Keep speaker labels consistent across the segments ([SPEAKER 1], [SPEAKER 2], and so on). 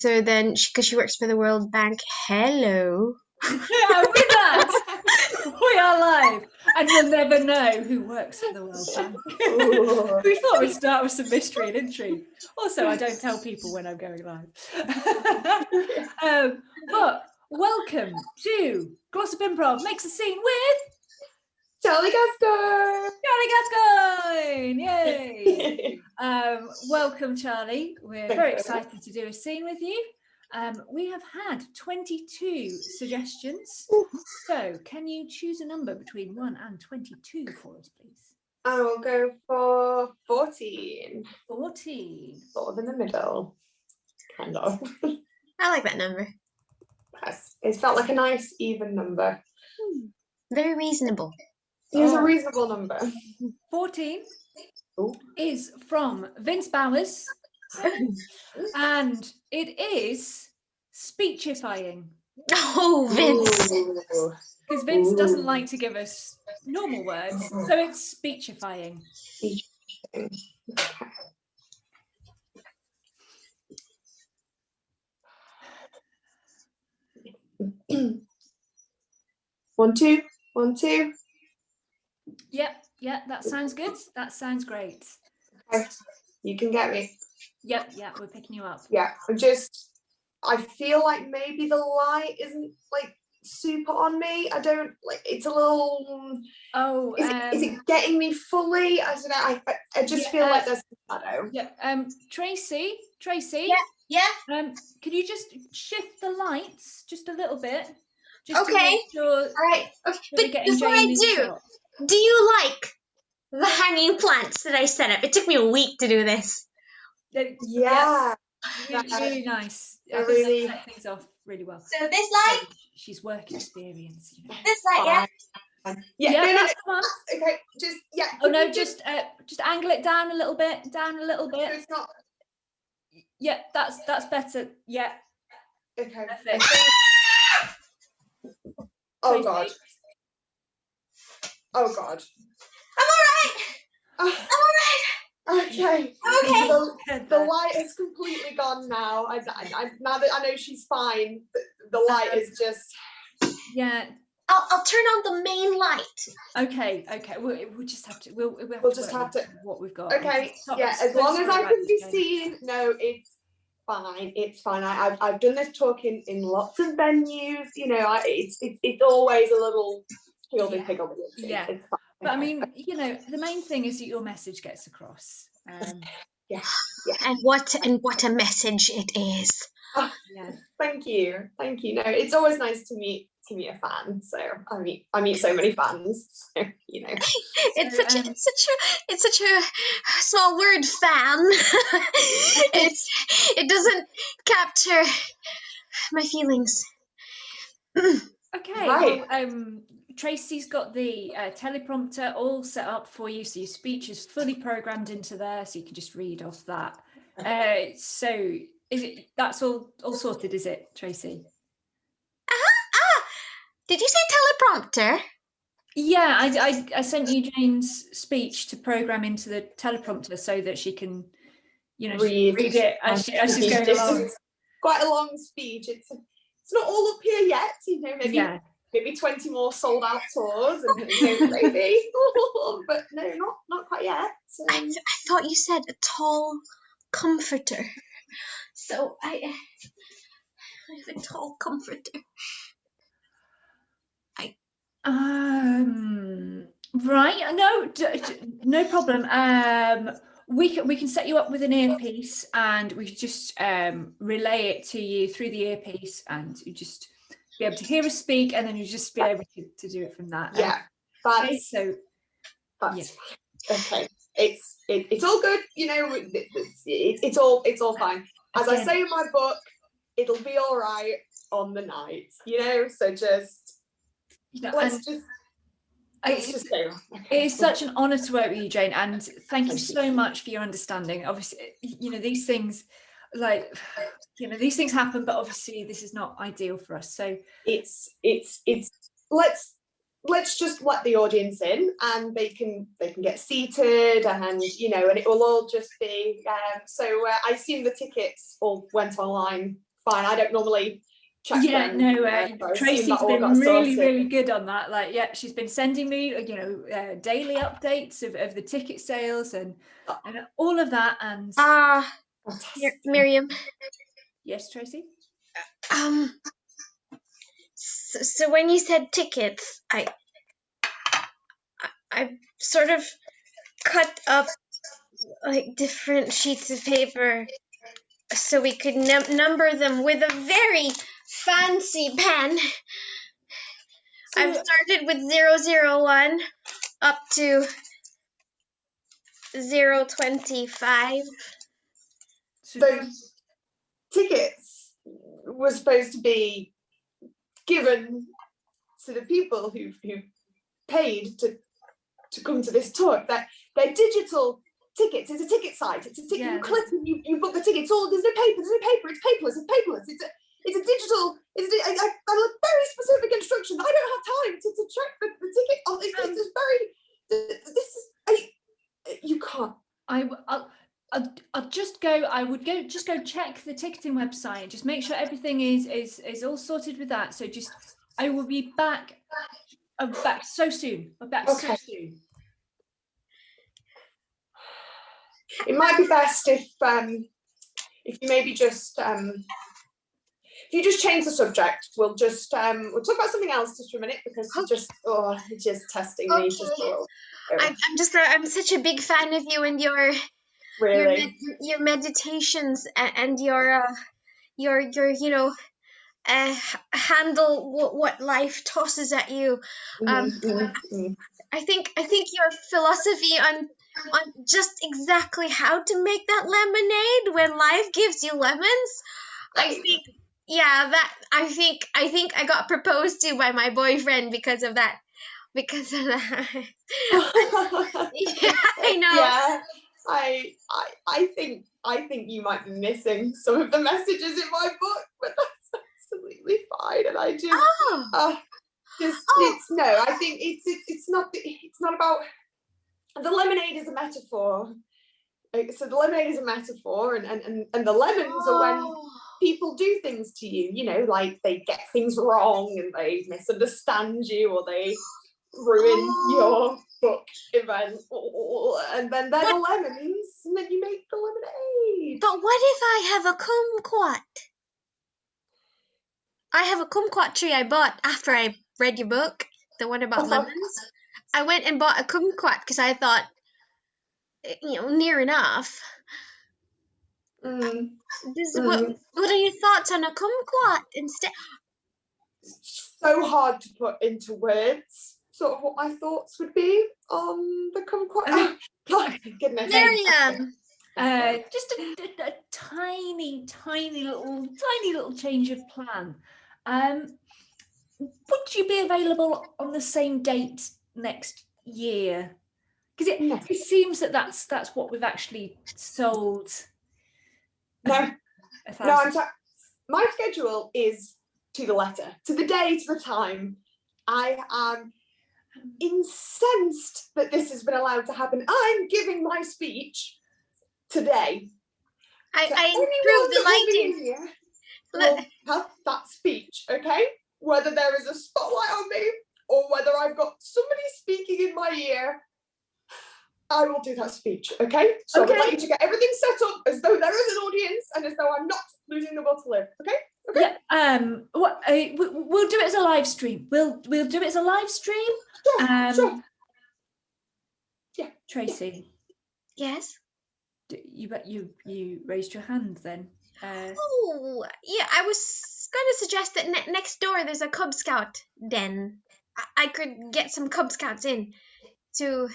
[SPEAKER 1] So then, because she works for the World Bank, hello.
[SPEAKER 2] Yeah, with that, we are live, and you'll never know who works for the World Bank. We thought we'd start with some mystery and intrigue. Also, I don't tell people when I'm going live. But welcome to Glossop Improv makes a scene with
[SPEAKER 3] Charlie Gascoigne!
[SPEAKER 2] Charlie Gascoigne! Yay! Welcome, Charlie. We're very excited to do a scene with you. We have had 22 suggestions. So, can you choose a number between 1 and 22 for us, please?
[SPEAKER 3] I will go for 14.
[SPEAKER 2] 14.
[SPEAKER 3] Sort of in the middle. Kind of.
[SPEAKER 1] I like that number.
[SPEAKER 3] Yes. It felt like a nice, even number.
[SPEAKER 1] Very reasonable.
[SPEAKER 3] It was a reasonable number.
[SPEAKER 2] 14
[SPEAKER 3] Ooh.
[SPEAKER 2] is from Vince Bowers. And it is speechifying.
[SPEAKER 1] Oh, Vince.
[SPEAKER 2] Because Vince doesn't like to give us normal words, so it's speechifying.
[SPEAKER 3] One, two. 1, 2.
[SPEAKER 2] Yep, that sounds good. That sounds great.
[SPEAKER 3] Okay. You can get me.
[SPEAKER 2] Yep, we're picking you up.
[SPEAKER 3] Yeah, I feel like maybe the light isn't like super on me. I don't like, it's a little.
[SPEAKER 2] Oh,
[SPEAKER 3] is it getting me fully? I don't know. I just feel like there's a shadow.
[SPEAKER 2] Yeah. Tracy.
[SPEAKER 1] Yeah.
[SPEAKER 2] Could you just shift the lights just a little bit?
[SPEAKER 1] Just okay.
[SPEAKER 2] To make sure.
[SPEAKER 1] All right. Okay. But before I do you like the hanging plants that I set up? It took me a week to do this.
[SPEAKER 3] Yeah.
[SPEAKER 2] Really nice. I think
[SPEAKER 3] really
[SPEAKER 2] that set things off really well.
[SPEAKER 1] So this light?
[SPEAKER 2] She's work experience, you know.
[SPEAKER 1] This light,
[SPEAKER 2] yeah. No, that's the one.
[SPEAKER 3] Okay, just
[SPEAKER 2] Oh no, just angle it down a little bit. So
[SPEAKER 3] it's not.
[SPEAKER 2] Yeah, that's better. Yeah.
[SPEAKER 3] Okay.
[SPEAKER 2] Perfect.
[SPEAKER 3] Oh God. I'm all right. Okay. The light is completely gone now. Now that I know she's fine, the light is just.
[SPEAKER 2] Yeah.
[SPEAKER 1] I'll turn on the main light.
[SPEAKER 2] Okay. We'll just have to.
[SPEAKER 3] We'll just have to.
[SPEAKER 2] What we've got.
[SPEAKER 3] Okay. Yeah. As long as I can be seen. No, it's fine. It's fine. I've done this talk in lots of venues. You know, it's always a little piggledy.
[SPEAKER 2] Yeah.
[SPEAKER 3] It's fine.
[SPEAKER 2] But I mean, you know, the main thing is that your message gets across.
[SPEAKER 3] Yeah.
[SPEAKER 1] And what a message it is.
[SPEAKER 3] Oh, yeah. Thank you. No, it's always nice to meet a fan. So I meet so many fans. So you know,
[SPEAKER 1] it's such a small word, fan. it doesn't capture my feelings.
[SPEAKER 2] Okay.
[SPEAKER 3] Right.
[SPEAKER 2] Well, Tracy's got the teleprompter all set up for you, so your speech is fully programmed into there, so you can just read off that. So that's all sorted, is it, Tracy?
[SPEAKER 1] Did you say teleprompter?
[SPEAKER 2] Yeah, I sent you Jane's speech to program into the teleprompter so that she can, you know, read it as she's going along.
[SPEAKER 3] Quite a long speech. It's not all up here yet, you know. Maybe 20 more sold out tours, and maybe, but no, not quite yet.
[SPEAKER 1] I thought you said a tall comforter, so I have a tall comforter.
[SPEAKER 2] Right. No problem. We can set you up with an earpiece, and we just relay it to you through the earpiece, and you just be able to hear us speak, and then you just be able to do it from that.
[SPEAKER 3] Yeah.
[SPEAKER 2] Okay, so
[SPEAKER 3] that's okay. It's all good. You know, it's all fine. As I say in my book, it'll be all right on the night. You know, so just let's just go.
[SPEAKER 2] It is such an honour to work with you, Jane, and thank you so much for your understanding. Obviously, you know, these things, like, you know, these things happen, but obviously this is not ideal for us. So
[SPEAKER 3] it's let's just let the audience in, and they can get seated, and you know, and it will all just be. So I assume the tickets all went online fine. I don't normally check
[SPEAKER 2] Yeah,
[SPEAKER 3] them.
[SPEAKER 2] no,
[SPEAKER 3] So I assume
[SPEAKER 2] Tracy's
[SPEAKER 3] that all
[SPEAKER 2] been
[SPEAKER 3] got
[SPEAKER 2] really,
[SPEAKER 3] sorted.
[SPEAKER 2] really good on that. Like, yeah, she's been sending me, daily updates of the ticket sales and all of that. And
[SPEAKER 3] Fantastic.
[SPEAKER 1] Miriam.
[SPEAKER 2] yes, Tracy.
[SPEAKER 1] So when you said tickets, I sort of cut up like different sheets of paper so we could number them with a very fancy pen.
[SPEAKER 2] So,
[SPEAKER 1] I've started with 001 up to 025.
[SPEAKER 3] Those tickets were supposed to be given to the people who paid to come to this tour. That they're digital tickets. It's a ticket site. It's a ticket you click and you book the ticket. It's all, there's no paper. It's paperless. It's a digital. I look very specific instructions. I don't have time to check the ticket. It's very. This is you can't.
[SPEAKER 2] I'll just go. I would just go check the ticketing website. Just make sure everything is all sorted with that. So I will be back. I'm back so soon. So soon.
[SPEAKER 3] It might be best if you maybe just if you just change the subject. We'll just we'll talk about something else just for a minute, because you're just testing me just a little.
[SPEAKER 1] I'm such a big fan of you and your meditations and your handle what life tosses at you. I think your philosophy on just exactly how to make that lemonade when life gives you lemons. I think I got proposed to by my boyfriend because of that. Yeah, I know.
[SPEAKER 3] Yeah, I think you might be missing some of the messages in my book, but that's absolutely fine. And I just it's no. I think it's not about. The lemonade is a metaphor. So the lemonade is a metaphor, and the lemons are when people do things to you. You know, like they get things wrong and they misunderstand you, or they ruin your book event, and then they're the lemons, and then you make the lemonade.
[SPEAKER 1] But what if I have a kumquat? I have a kumquat tree I bought after I read your book, the one about lemons. I went and bought a kumquat because I thought, near enough. What are your thoughts on a kumquat instead?
[SPEAKER 3] So hard to put into words, sort of what my thoughts would be on the kumquat. Oh, goodness.
[SPEAKER 1] Miriam.
[SPEAKER 2] Just a tiny little change of plan. Would you be available on the same date next year? Because it seems that's what we've actually sold.
[SPEAKER 3] No, my schedule is to the letter, to the day, to the time. I am incensed that this has been allowed to happen. I'm giving my speech today.
[SPEAKER 1] I improve the lighting.
[SPEAKER 3] Will have that speech, okay? Whether there is a spotlight on me or whether I've got somebody speaking in my ear, I will do that speech, okay? So I would like you to get everything set up as though there is an audience and as though I'm not losing the will to live, okay? Okay.
[SPEAKER 2] Yeah. We'll do it as a live stream. We'll do it as a live stream.
[SPEAKER 3] Sure. Yeah.
[SPEAKER 2] Tracy.
[SPEAKER 1] Yes.
[SPEAKER 2] You raised your hand then.
[SPEAKER 1] Yeah, I was going to suggest that next door there's a Cub Scout den. I could get some Cub Scouts in to.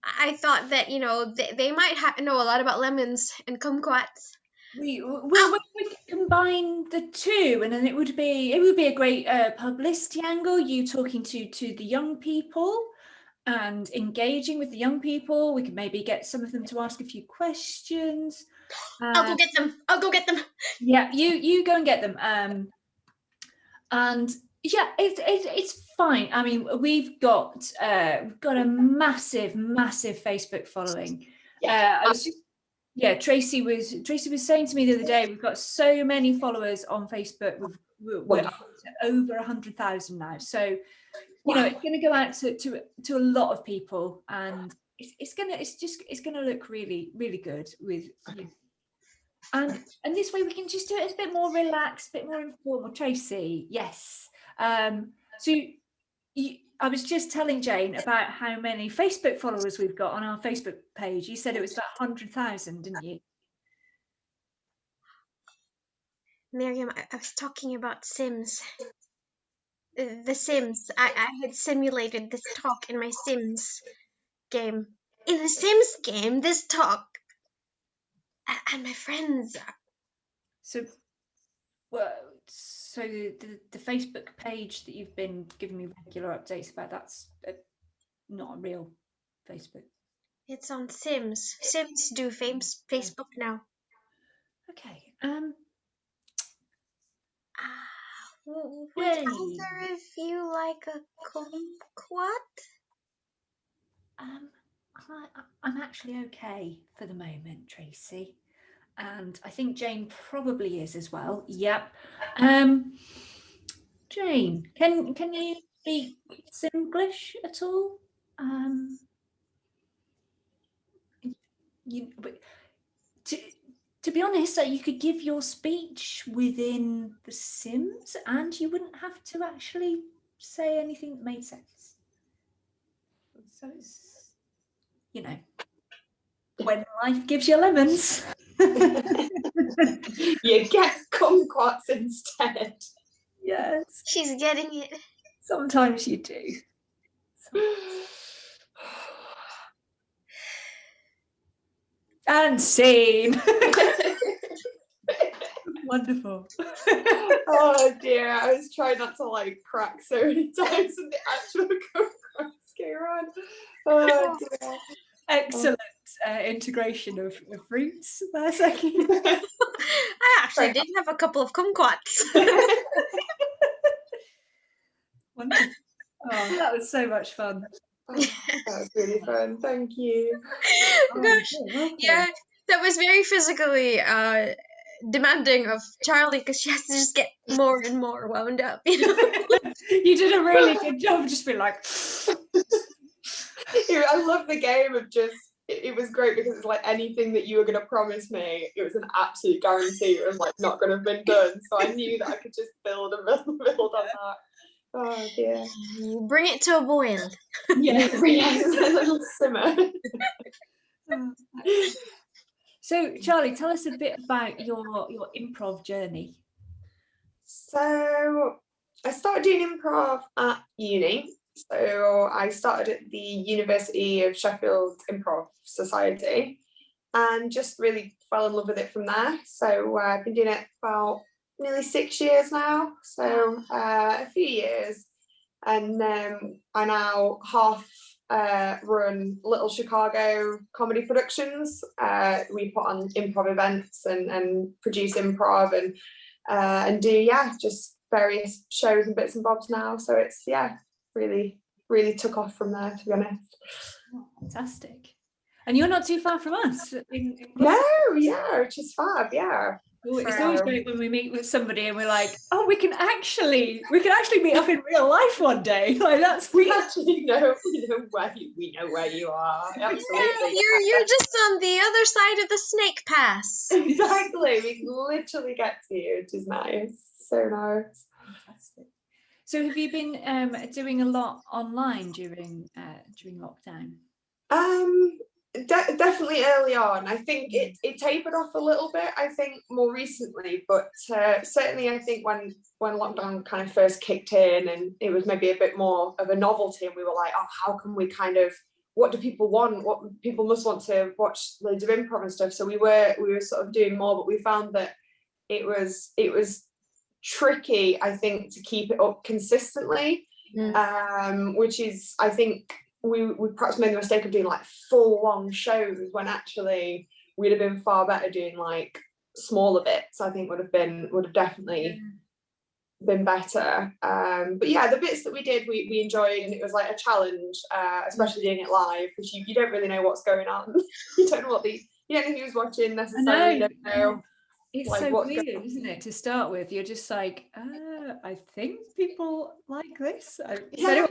[SPEAKER 1] I thought that they might know a lot about lemons and kumquats.
[SPEAKER 2] We could combine the two, and then it would be a great publicity angle. You talking to the young people and engaging with the young people. We could maybe get some of them to ask a few questions.
[SPEAKER 1] I'll go get them.
[SPEAKER 2] Yeah, you go and get them. And yeah, it's fine. I mean, we've got a massive Facebook following.
[SPEAKER 3] Yeah.
[SPEAKER 2] Yeah, Tracy was saying to me the other day, we've got so many followers on Facebook. We're up to over 100,000 now. So, you know, it's going to go out to a lot of people, and it's gonna look really, really good with you. And this way we can just do it a bit more relaxed, a bit more informal. Tracy, yes. So I was just telling Jane about how many Facebook followers we've got on our Facebook page. You said it was about 100,000, didn't you?
[SPEAKER 1] Miriam, I was talking about Sims. The Sims. I had simulated this talk in my Sims game. In the Sims game, this talk and my friends.
[SPEAKER 2] So, so the Facebook page that you've been giving me regular updates about, that's not a real Facebook.
[SPEAKER 1] It's on Sims. Sims do Facebook now.
[SPEAKER 2] Okay.
[SPEAKER 1] Would either of you like a kumquat?
[SPEAKER 2] I'm actually okay for the moment, Tracy, and I think Jane probably is as well. Yep. Jane, can you speak Simglish at all? To be honest, you could give your speech within the Sims, and you wouldn't have to actually say anything that made sense. So it's, you know, when life gives you lemons,
[SPEAKER 3] you get kumquats instead.
[SPEAKER 2] Yes,
[SPEAKER 1] she's getting it.
[SPEAKER 2] Sometimes you do. And scene. Wonderful.
[SPEAKER 3] Oh dear, I was trying not to like crack so many times and the actual kumquats came on. Oh dear.
[SPEAKER 2] Excellent integration of fruits there, Sekki.
[SPEAKER 1] I actually did have a couple of kumquats.
[SPEAKER 2] Wonderful. Oh, that was so much fun.
[SPEAKER 3] Oh, that was really fun. Thank you.
[SPEAKER 1] Gosh, yeah, that was very physically demanding of Charlie because she has to just get more and more wound up. You know?
[SPEAKER 2] You did a really good job. Just being like.
[SPEAKER 3] I love the game of just. It was great because it's like anything that you were going to promise me, it was an absolute guarantee. It was like not going to have been done. So I knew that I could just build on that. Oh dear.
[SPEAKER 1] Bring it to a boil.
[SPEAKER 2] Yeah,
[SPEAKER 3] a little simmer.
[SPEAKER 2] So Charlie, tell us a bit about your improv journey.
[SPEAKER 3] So I started doing improv at uni. So I started at the University of Sheffield Improv Society and just really fell in love with it from there. So I've been doing it about nearly 6 years now. So a few years. And I now half run Little Chicago comedy productions. We put on improv events and produce improv and do just various shows and bits and bobs now. So it's really took off from there, to be honest.
[SPEAKER 2] Oh, fantastic. And you're not too far from us.
[SPEAKER 3] No, yeah, which is fab, yeah.
[SPEAKER 2] It's always great when we meet with somebody and we're like, oh, we can actually meet up in real life one day. Like
[SPEAKER 3] we actually know where you are. Absolutely.
[SPEAKER 1] Yeah, you're just on the other side of the snake pass.
[SPEAKER 3] Exactly. We literally get to you, which is nice. So nice.
[SPEAKER 2] Fantastic. So have you been doing a lot online during lockdown?
[SPEAKER 3] Definitely early on. I think it tapered off a little bit, I think, more recently, but certainly I think when lockdown kind of first kicked in and it was maybe a bit more of a novelty and we were like, oh, how can we kind of, what do people want? What people must want to watch loads of improv and stuff. So we were sort of doing more, but we found that it was tricky, I think, to keep it up consistently, which is, I think, we perhaps made the mistake of doing like full long shows when actually we'd have been far better doing like smaller bits. I think would have definitely been better. But yeah, the bits that we did, we enjoyed, and it was like a challenge, especially doing it live, because you don't really know what's going on. You don't know what the you don't know who's watching necessarily. You don't know.
[SPEAKER 2] It's
[SPEAKER 3] like,
[SPEAKER 2] so
[SPEAKER 3] what's
[SPEAKER 2] weird,
[SPEAKER 3] going on.
[SPEAKER 2] isn't it? To start with, you're just like, I think people like this.
[SPEAKER 3] I hope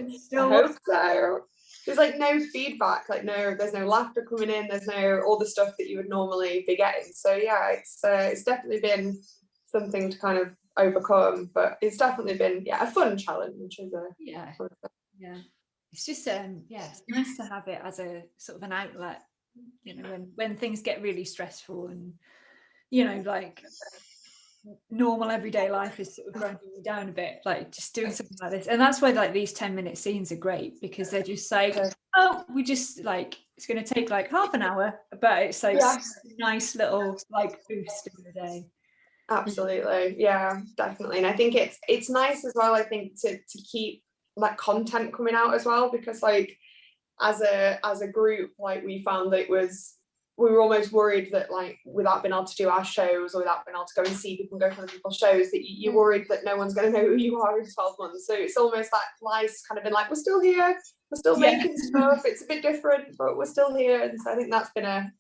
[SPEAKER 3] so. There's like no feedback, like there's no laughter coming in, there's no all the stuff that you would normally be getting. So yeah, it's definitely been something to kind of overcome, but it's definitely been a fun challenge.
[SPEAKER 2] Yeah. It's just it's nice to have it as a sort of an outlet, you know, when things get really stressful and, you know, like normal everyday life is sort of grinding you down a bit, like just doing something like this. And that's why like these 10-minute scenes are great, because they're just like, oh, we just like, it's going to take like half an hour, but it's like a nice little like boost in the day.
[SPEAKER 3] Absolutely, yeah, definitely. And I think it's nice as well, I think, to keep like content coming out as well, because like as a group, like we found that we were almost worried that like without being able to do our shows or without being able to go and see people and go to other people's shows, that you're worried that no one's going to know who you are in 12 months. So it's almost that nice kind of been like, we're still here, we're still making stuff, it's a bit different, but we're still here. And so I think that's been a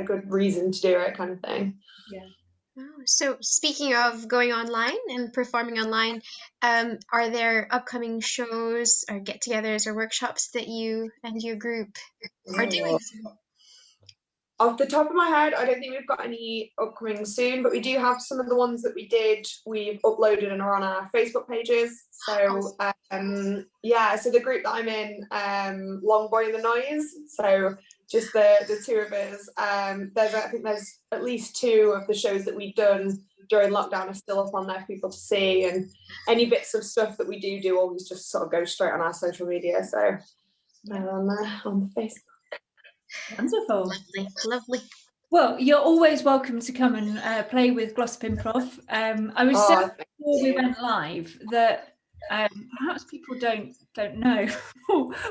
[SPEAKER 3] good reason to do it, kind of thing.
[SPEAKER 2] Yeah.
[SPEAKER 1] So speaking of going online and performing online, are there upcoming shows or get-togethers or workshops that you and your group are doing?
[SPEAKER 3] Off the top of my head, I don't think we've got any upcoming soon, but we do have some of the ones that we've uploaded and are on our Facebook pages. So so the group that I'm in, Long Boy and the Noise, so just the two of us. I think there's at least 2 of the shows that we've done during lockdown are still up on there for people to see, and any bits of stuff that we do always just sort of go straight on our social media. So they're on the Facebook.
[SPEAKER 2] Wonderful.
[SPEAKER 1] Lovely.
[SPEAKER 2] Well, you're always welcome to come and play with Glossop Improv. I was saying before we went live that perhaps people don't know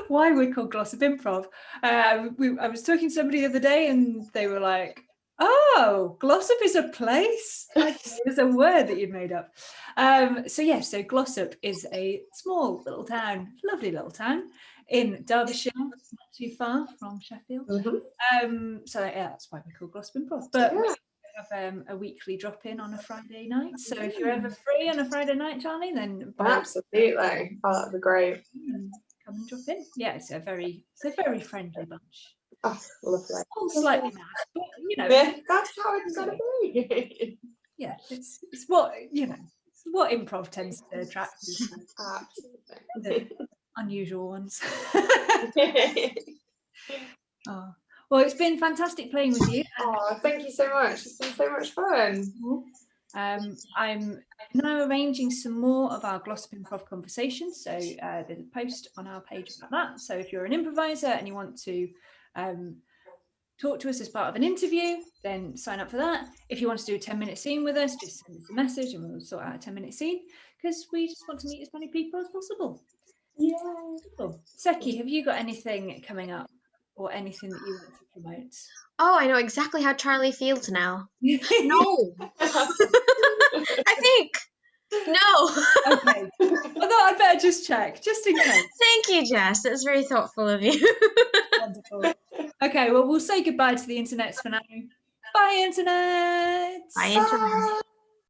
[SPEAKER 2] why we're called Glossop Improv. I was talking to somebody the other day and they were like, oh, Glossop is a place? It's a word that you'd made up. So Glossop is a small little town, lovely little town in Derbyshire, not too far from Sheffield. That's why we call Glossop Improv. But we have a weekly drop-in on a Friday night. So if you're ever free on a Friday night, Charlie, then
[SPEAKER 3] absolutely. Oh, that'd be great.
[SPEAKER 2] Come and drop in. Yeah, it's a very friendly bunch.
[SPEAKER 3] Oh, lovely.
[SPEAKER 2] All slightly mad, but you know,
[SPEAKER 3] that's how it's gotta be.
[SPEAKER 2] Yeah, it's what it's what improv tends to attract.
[SPEAKER 3] Absolutely.
[SPEAKER 2] The unusual ones. Well, it's been fantastic playing with you.
[SPEAKER 3] Thank you so much. It's been so much fun.
[SPEAKER 2] I'm now arranging some more of our Glossop Improv conversations. So there's a post on our page about that. So if you're an improviser and you want to talk to us as part of an interview, then sign up for that. If you want to do a 10-minute scene with us, just send us a message and we'll sort out a 10-minute scene, because we just want to meet as many people as possible. Yeah. Cool. Sekki, have you got anything coming up or anything that you want to promote?
[SPEAKER 1] Oh, I know exactly how Charlie feels now. No. I think. No.
[SPEAKER 2] Okay. Although I better just check, just in case.
[SPEAKER 1] Thank you, Jess. That's very thoughtful of you.
[SPEAKER 2] Wonderful. Okay, well, we'll say goodbye to the internets for now. Bye, internet.
[SPEAKER 1] Bye, internet.